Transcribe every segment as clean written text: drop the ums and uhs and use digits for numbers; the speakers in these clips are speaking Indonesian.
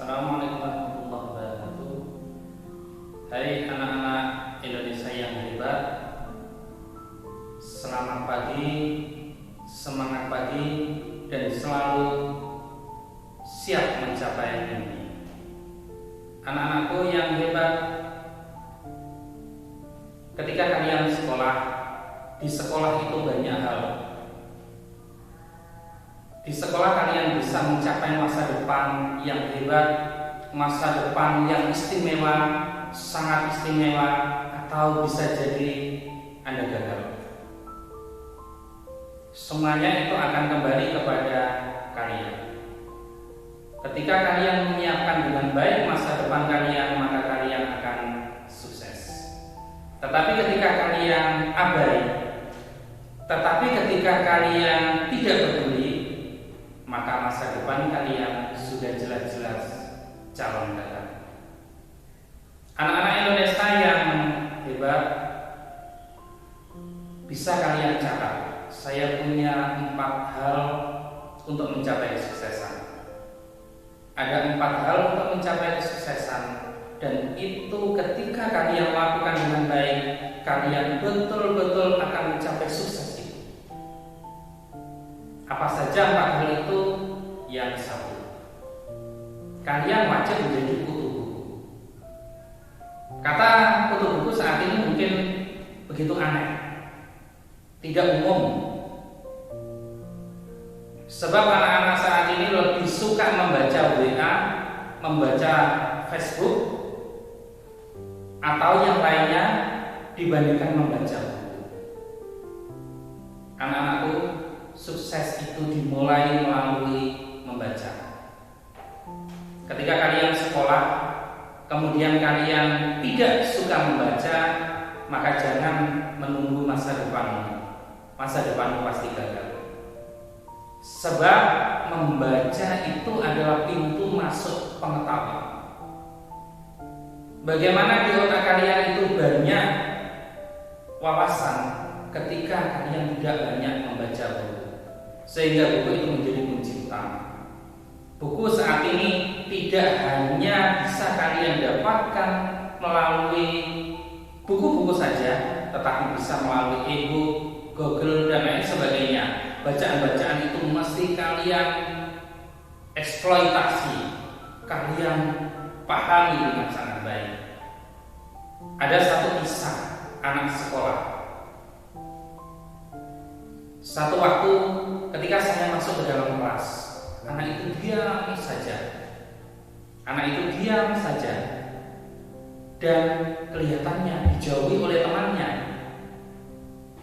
Assalamualaikum warahmatullahi wabarakatuh. Hai anak-anak Indonesia yang hebat, selamat pagi, semangat pagi, dan selalu siap mencapai mimpi. Anak-anakku yang hebat, ketika kalian sekolah, di sekolah itu banyak hal. Di sekolah kalian bisa mencapai masa depan yang hebat, masa depan yang istimewa, sangat istimewa, atau bisa jadi Anda gagal. Semuanya itu akan kembali kepada kalian. Ketika kalian menyiapkan dengan baik masa depan kalian, maka kalian akan sukses. Tetapi ketika kalian abai, tetapi ketika kalian tidak peduli, maka masa depan kalian sudah jelas-jelas calon gagal. Anak-anak Indonesia yang hebat, bisa kalian catat. Saya punya 4 hal untuk mencapai kesuksesan. Ada 4 hal untuk mencapai kesuksesan, dan itu ketika kalian lakukan dengan baik, kalian betul-betul akan mencapai sukses itu. Apa saja 4 hal itu? Yang satu, kalian wajib menjadi kutu buku. Kata kutu buku saat ini mungkin begitu aneh, tidak umum. Sebab anak-anak saat ini lebih suka membaca WA, membaca Facebook, atau yang lainnya dibandingkan membaca buku. Anak-anakku, sukses itu dimulai melalui membaca. Ketika kalian sekolah, kemudian kalian tidak suka membaca, maka jangan menunggu masa depanmu. Masa depanmu pasti gagal. Sebab membaca itu adalah pintu masuk pengetahuan. Bagaimana di otak kalian itu banyak wawasan ketika kalian tidak banyak membaca buku, sehingga buku itu menjadi kunci utama. Buku saat ini tidak hanya bisa kalian dapatkan melalui buku-buku saja, tetapi bisa melalui e-book, Google, dan lain sebagainya. Bacaan-bacaan itu mesti kalian eksploitasi, kalian pahami dengan sangat baik. Ada satu kisah anak sekolah. Satu waktu ketika saya masuk ke dalam kelas, anak itu diam saja. Anak itu diam saja, dan kelihatannya dijauhi oleh temannya,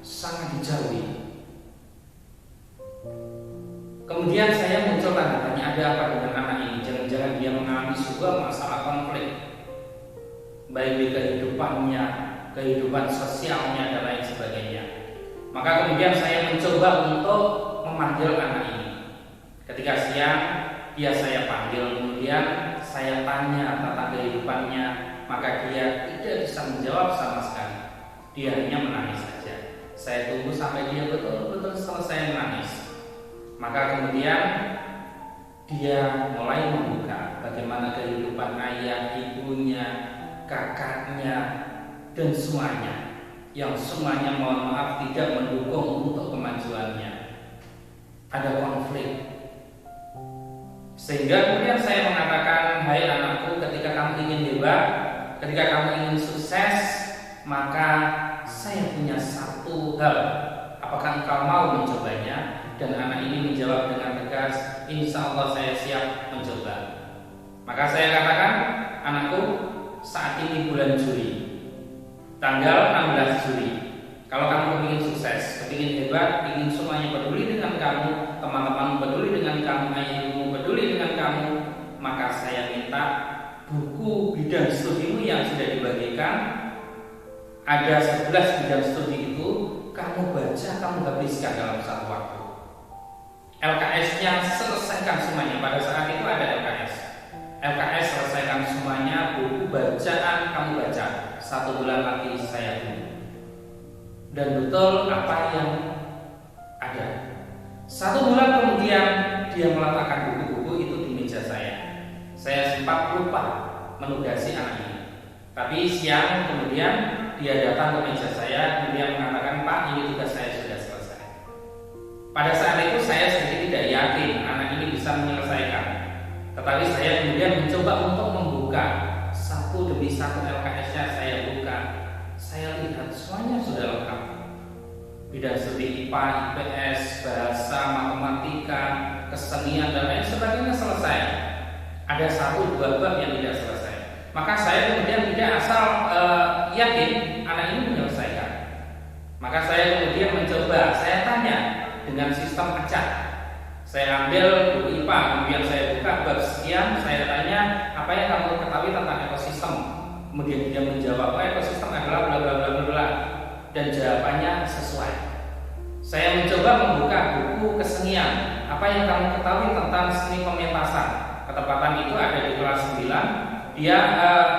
sangat dijauhi. Kemudian saya muncul tanda tanya, ada apa dengan anak ini? Jangan-jangan dia mengalami sebuah masalah konflik, baik di kehidupannya, kehidupan sosialnya, dan lain sebagainya. Maka kemudian saya mencoba untuk memanggil anak ini. Ketika siang, dia saya panggil, kemudian saya tanya tentang kehidupannya, maka dia tidak bisa menjawab sama sekali. Dia hanya menangis saja. Saya tunggu sampai dia betul-betul selesai menangis. Maka kemudian dia mulai membuka bagaimana kehidupan ayah, ibunya, kakaknya, dan semuanya, yang semuanya mohon maaf tidak mendukung untuk kemajuannya. Ada konflik. Sehingga kemudian saya mengatakan, hai anakku, ketika kamu ingin hebat, ketika kamu ingin sukses, maka saya punya satu hal. Apakah engkau mau mencobanya? Dan anak ini menjawab dengan tegas, insya Allah saya siap mencoba. Maka saya katakan, anakku, saat ini bulan Juli, tanggal 16 Juli. Kalau kamu ingin sukses, ingin hebat, ingin semuanya peduli dengan kamu, teman-teman peduli dengan kamu, ayah ibumu peduli dengan kamu, maka saya minta buku bidang studimu yang sudah dibagikan, ada 11 bidang studi itu, kamu baca, kamu habiskan dalam satu waktu. LKS-nya selesaikan semuanya. Pada saat itu ada LKS. LKS selesaikan semuanya, buku bacaan kamu baca. 1 bulan lagi saya tunggu. Dan betul apa yang ada. 1 bulan kemudian dia meletakkan buku-buku itu di meja saya. Saya sempat lupa menugasi anak ini. Tapi siang kemudian dia datang ke meja saya, kemudian mengatakan, "Pak, ini tugas saya sudah selesai." Pada saat itu saya sedikit tidak yakin anak ini bisa menyelesaikan. Tetapi saya kemudian mencoba untuk membuka satu demi satu LKS-nya, saya buka. Saya lihat semuanya sudah lengkap. Bidang studi IPA, IPS, bahasa, matematika, kesenian dan lain sebagainya selesai. Ada 1-2 bab yang tidak selesai. Maka saya kemudian tidak asal yakin anak ini menyelesaikan. Maka saya kemudian mencoba, saya tanya dengan sistem acak. Saya ambil buku IPA, kemudian saya buka bab sekian, saya tanya, apa yang kamu ketahui tentang ekosistem? Kemudian dia menjawab, ekosistem adalah bla bla bla bla, dan jawabannya sesuai. Saya mencoba membuka buku kesenian, apa yang kamu ketahui tentang seni pementasan? Ketepatan itu ada di kelas 9. Dia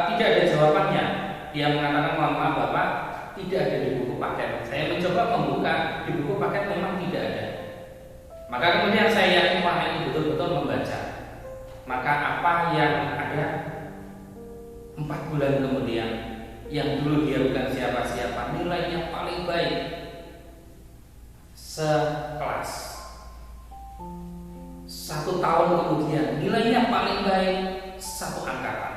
tidak ada jawabannya. Dia mengatakan, "Mohon maaf Bapak, tidak ada di buku paket." Saya mencoba membuka di buku paket, memang tidak ada. Maka kemudian saya yakin anak ini betul-betul membaca. Maka apa yang ada 4 bulan kemudian, yang dulu dia bukan siapa-siapa, nilainya paling baik sekelas. 1 tahun kemudian nilainya paling baik satu angkatan.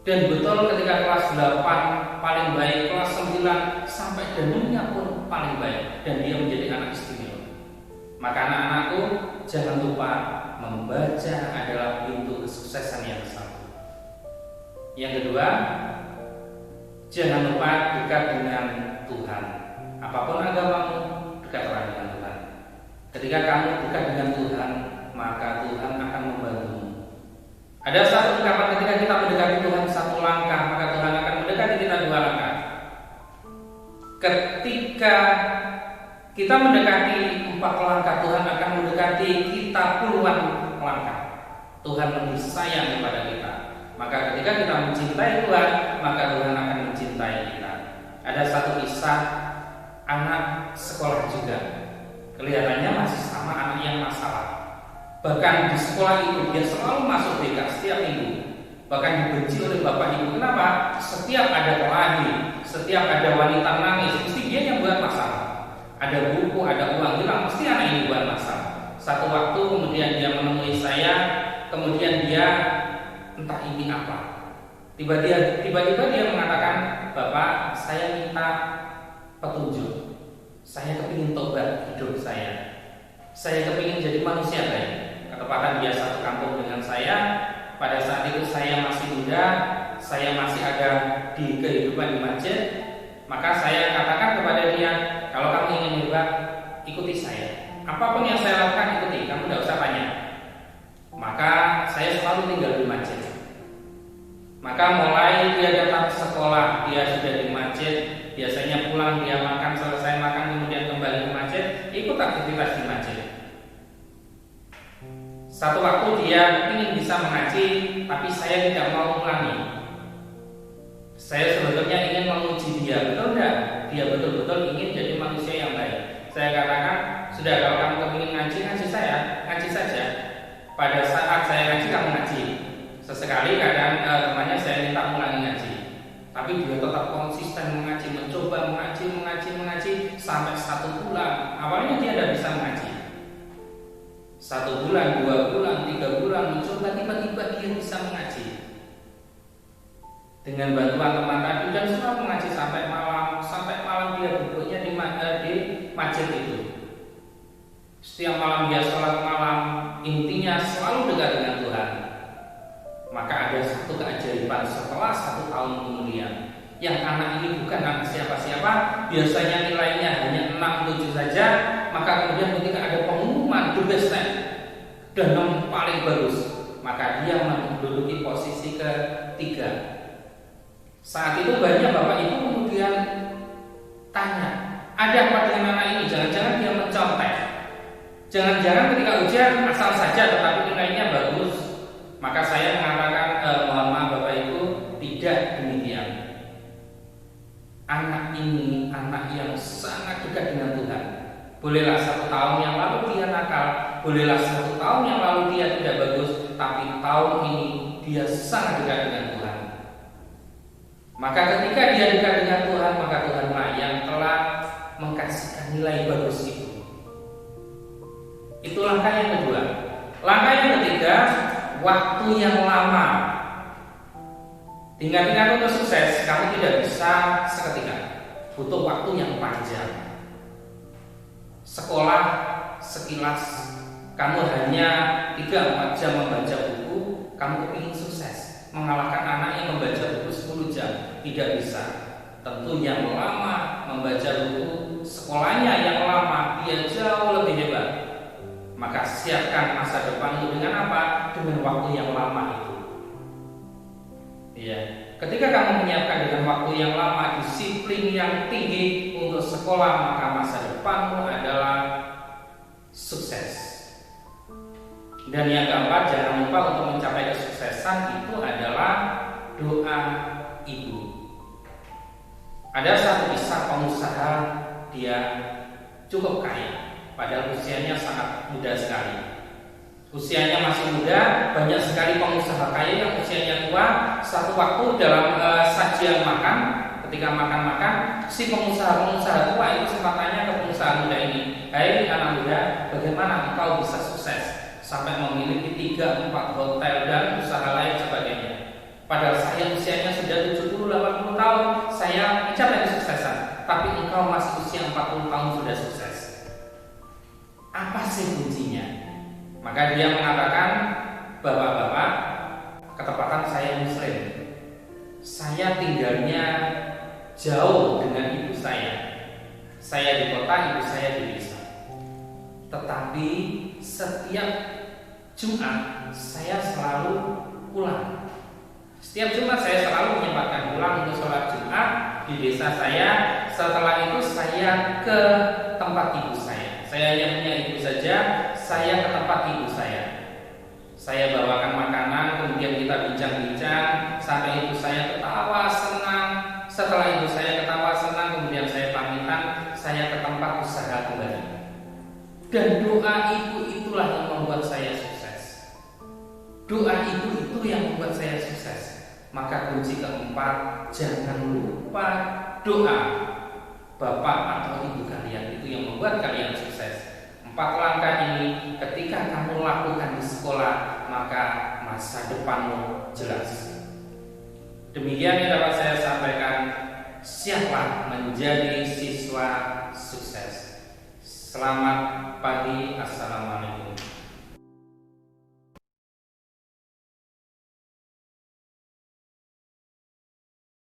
Dan betul ketika kelas 8 paling baik, kelas 9 sampai danunnya pun paling baik, dan dia menjadi anak istimewa. Maka anak-anakku, jangan lupa membaca adalah pintu kesuksesan yang satu. Yang kedua, jangan lupa dekat dengan Tuhan. Apapun agamamu, dekatlah dengan Tuhan. Ketika kamu dekat dengan Tuhan, maka Tuhan akan membantumu. Ada satu ungkapan, ketika kita mendekati Tuhan 1 langkah, maka Tuhan akan mendekati kita 2 langkah. Ketika kita mendekati 4 langkah, Tuhan akan mendekati kita puluhan langkah. Tuhan lebih sayang kepada kita. Maka ketika kita mencintai Tuhan, maka Tuhan akan mencintai kita. Ada satu kisah anak sekolah juga. Kelihatannya masih sama anak yang masalah. Bahkan di sekolah itu dia selalu masuk BK setiap minggu. Bahkan dibenci oleh bapak ibu. Kenapa? Setiap ada kelahi, setiap ada wanita nangis, mesti dia yang buat masalah. Ada buku, ada uang hilang, mesti anak ini buat masalah. Satu waktu kemudian dia menemui saya, kemudian dia entah ini apa. Tiba-tiba dia mengatakan, "Bapak, saya minta petunjuk. Saya kepingin tobat hidup saya. Saya kepingin jadi manusia baik." Ketepatan dia satu kampung dengan saya. Pada saat itu saya masih muda, saya masih ada di kehidupan di masjid. Maka saya katakan kepada dia, "Kalau kamu ingin berubah, ikuti saya. Apapun yang saya lakukan, ikuti. Kamu tidak usah tanya." Maka saya selalu tinggal di masjid. Maka mulai dia datang ke sekolah, dia sudah di masjid. Biasanya pulang dia makan, selesai makan kemudian kembali ke masjid, ikut aktivitas di masjid. Satu waktu dia ingin bisa mengaji, tapi saya tidak mau ulangi. Saya sebetulnya ingin menguji dia, betul tidak? Dia betul-betul ingin jadi manusia yang baik. Saya katakan, "Sudah, kalau kamu ingin ngaji, ngaji saja. Pada saat saya ngaji, kamu ngaji." Sesekali kadang temannya saya minta ulangi ngaji, tapi dia tetap konsisten mengaji, mencoba mengaji sampai 1 bulan. Awalnya dia tidak bisa mengaji. 1 bulan, 2 bulan, 3 bulan mencoba, tiba-tiba dia bisa mengaji. Dengan bantuan teman tadi dan semua mengaji sampai malam dia duduknya di masjid itu. Setiap malam dia sholat malam, intinya selalu dekat dengan Tuhan. Maka ada satu keajaiban setelah 1 tahun kemudian, yang anak ini bukan anak siapa-siapa, biasanya nilainya hanya 6, 7 saja. Maka kemudian ketika ada pengumuman the best rank dan yang paling bagus, maka dia menduduki posisi ke-3. Saat itu banyak bapak ibu kemudian tanya, ada apa dengan anak ini? Jangan-jangan dia mencontek, jangan-jangan ketika ujian asal saja tetapi nilainya bagus. Maka saya mengatakan, mohon maaf bapak ibu, tidak demikian. Anak ini anak yang sangat dekat dengan Tuhan. Bolehlah 1 tahun yang lalu dia nakal, bolehlah 1 tahun yang lalu dia tidak bagus, tetapi tahun ini dia sangat dekat dengan Tuhan. Maka ketika dia dekat dengan Tuhan, maka Tuhanlah yang telah mengkasihkan nilai bagus itu. Itu langkah yang kedua. Langkah yang ketiga, waktu yang lama. Ingat-ingat, untuk sukses kamu tidak bisa seketika, butuh waktu yang panjang. Sekolah sekilas kamu hanya 3-4 jam membaca buku, kamu kepingin sukses, mengalahkan anak yang membaca buku 10 jam. Tidak bisa. Tentu yang lama membaca buku, sekolahnya yang lama, dia jauh lebih hebat. Maka siapkan masa depanmu dengan apa? Dengan waktu yang lama itu. Ya, ketika kamu menyiapkan dengan waktu yang lama, disiplin yang tinggi untuk sekolah, maka masa depanmu adalah sukses. Dan yang keempat, jangan lupa untuk mencapai kesuksesan itu adalah doa ibu. Ada satu kisah pengusaha, dia cukup kaya, padahal usianya sangat muda sekali. Usianya masih muda, banyak sekali pengusaha kaya yang usianya tua. Satu waktu dalam sajian makan, ketika makan-makan, si pengusaha tua itu sempat tanya ke pengusaha muda ini, "Hai anak muda, bagaimana engkau bisa sukses sampai memiliki 3-4 hotel dan usaha lain sebagainya? Padahal saya usianya sudah 70-80 tahun, saya mencapai kesuksesan, tapi engkau masih usia 40 tahun sudah sukses. Apa sih kuncinya?" Maka dia mengatakan, "Bapak-bapak, ketepatan saya Muslim. Saya tinggalnya jauh dengan ibu saya. Saya di kota, ibu saya di desa. Tetapi setiap Jumat saya selalu pulang. Setiap Jumat saya selalu menyempatkan pulang untuk sholat Jumat di desa saya. Setelah itu saya ke tempat ibu saya. Saya hanya punya ibu saja. Saya ke tempat ibu saya. Saya bawakan makanan, kemudian kita bincang-bincang sampai ibu saya ketawa senang. Setelah ibu saya ketawa senang, kemudian saya pamitan, saya ke tempat usaha kembali. Dan doa ibu itulah yang membuat saya sukses. Doa ibu itu yang membuat saya sukses. Maka kunci keempat, jangan lupa doa bapak atau ibu kalian, itu yang membuat kalian sukses. 4 langkah ini ketika kamu lakukan di sekolah, maka masa depanmu jelas. Demikian yang dapat saya sampaikan. Siaplah menjadi siswa sukses. Selamat pagi. Assalamualaikum.